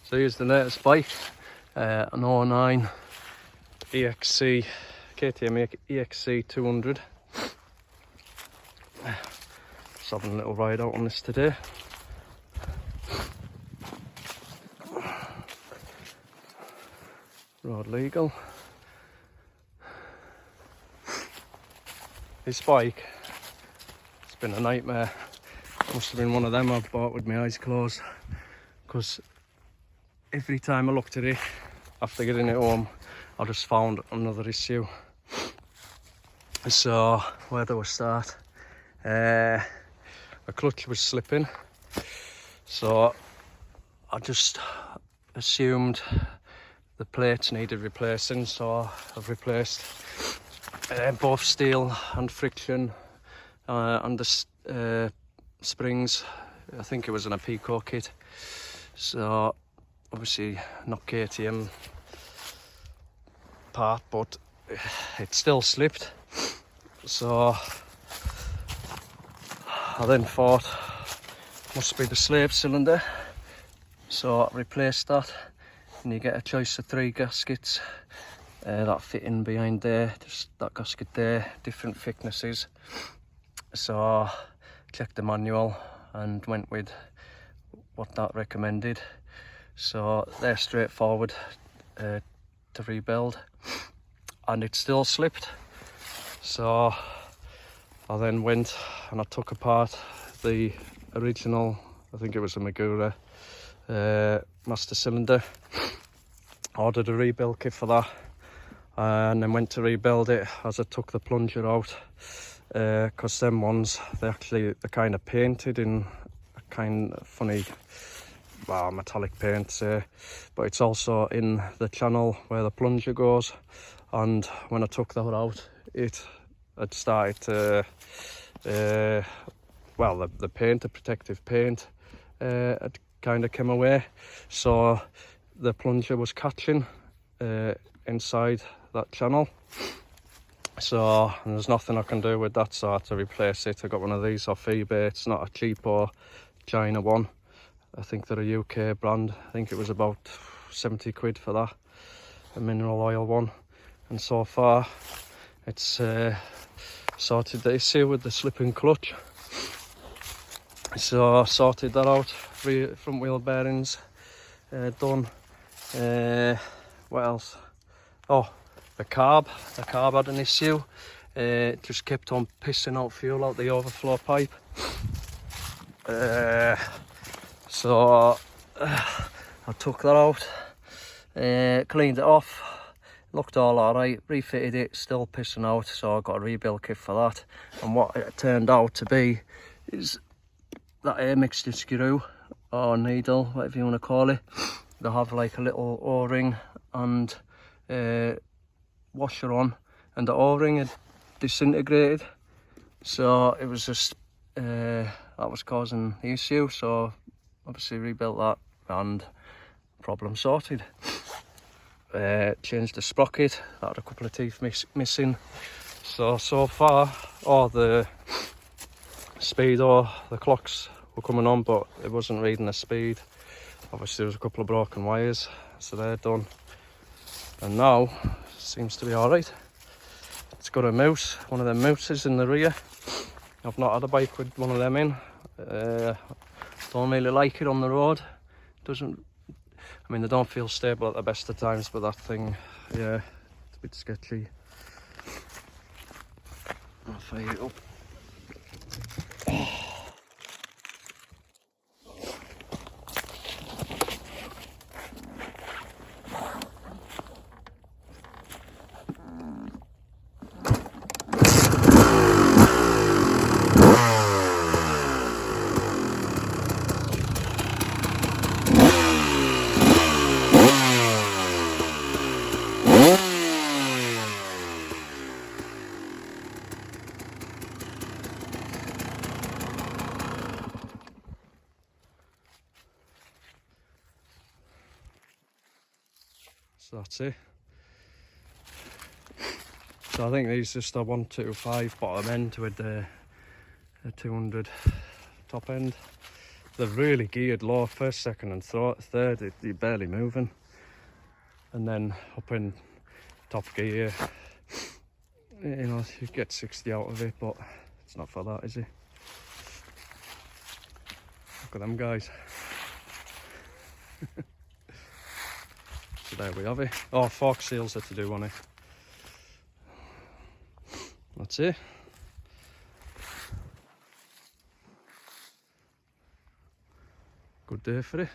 So here's the latest bike, an 09 EXC, KTM Exc 200. Just having a little ride out on this today. Road legal. This bike, it's been a nightmare. Must have been one of them I've bought with my eyes closed, because every time I looked at it after getting it home, I just found another issue. So where do I start? The clutch was slipping, so I just assumed the plates needed replacing, so I've replaced both steel and friction and the springs. I think it was in a Pico kit, so obviously not KTM part, but it still slipped. So I then thought must be the slave cylinder, so I replaced that, and you get a choice of 3 gaskets that fit in behind there, just that gasket there, different thicknesses. So I checked the manual and went with what that recommended. So they're straightforward to rebuild, and it still slipped. So I then went and I took apart the original, I think it was a Magura master cylinder, ordered a rebuild kit for that, and then went to rebuild it as I took the plunger out, because them ones, they're kind of painted in a kind of funny, well, metallic paint, but it's also in the channel where the plunger goes, and when I took that out, it had started to, well, the paint, the protective paint, had kind of come away, so the plunger was catching inside that channel. So there's nothing I can do with that, so I had to replace it. I got one of these off eBay. It's not a cheap or China one. I think they're a UK brand. I think it was about 70 quid for that, a mineral oil one. And so far it's sorted the issue with the slipping clutch. So I sorted that out, front wheel bearings done. What else? Oh, the carb had an issue. It just kept on pissing out fuel out the overflow pipe. So I took that out, cleaned it off, looked all alright, refitted it, still pissing out, so I got a rebuild kit for that. And what it turned out to be is that air mixture screw or needle, whatever you want to call it. They have like a little O-ring and washer on, and the O-ring had disintegrated, so it was just that was causing the issue. So obviously rebuilt that and problem sorted. Changed the sprocket, that had a couple of teeth missing. So far all the speedo, the clocks were coming on, but it wasn't reading the speed. Obviously there was a couple of broken wires, so they're done, and now seems to be all right. It's got a mouse, one of them mouses in the rear. I've not had a bike with one of them in. Don't really like it on the road. Doesn't, I mean, they don't feel stable at the best of times, but that thing, yeah, it's a bit sketchy. I'll fire it up. So that's it. So I think these just are 125 bottom end with the 200 top end. they're really geared low. First, second and third, you're barely moving. And then up in top gear, you know, you get 60 out of it, but it's not for that, is it? Look at them guys. So there we have it. Oh, fork seals are to do on it. That's it. Good day for it.